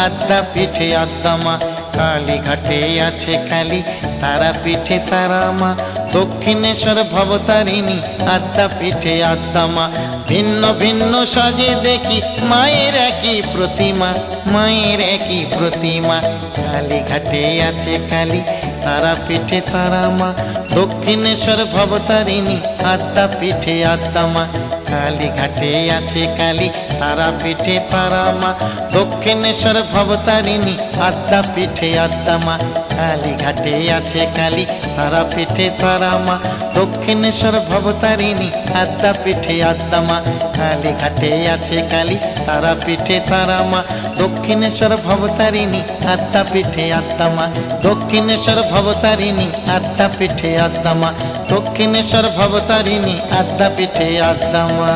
আদ্যা পিঠে আদ্যা মা। কালীঘাটে আছে কালী, তারা পিঠে তারা মা। দক্ষিণেশ্বর ভবতারিণী, আদ্যা পিঠে আদ্যা মা। ভিন্ন ভিন্ন সাজে দেখি মায়ের একই প্রতিমা, মায়ের একই প্রতিমা। কালীঘাটে আছে কালী, তারা পিঠে তারা মা। দক্ষিণেশ্বর ভবতারিণী, আদ্যা পিঠে আদ্যা মা। কালীঘাটে আছে কালী, তারা পিঠে তারা মা। দক্ষিণেশ্বর ভবতারিণী, আদ্যা পিঠে আদ্যা মা। কালীঘাটে আছে কালী, তারা পিঠে তারা মা। দক্ষিণেশ্বর ভবতারিণী, আদ্যা পিঠে আদ্যা মা। কালীঘাটে আছে কালী, তারা পিঠে তারা মা। দক্ষিণেশ্বর ভবতারিণী, আদ্যা পিঠে আদ্যা মা। দক্ষিণেশ্বর ভবতারিণী, আদ্যা পিঠে আদ্যা মা। দক্ষিণেশ্বর ভবতারিণী, আদ্যা পিঠে আদ্যা মা।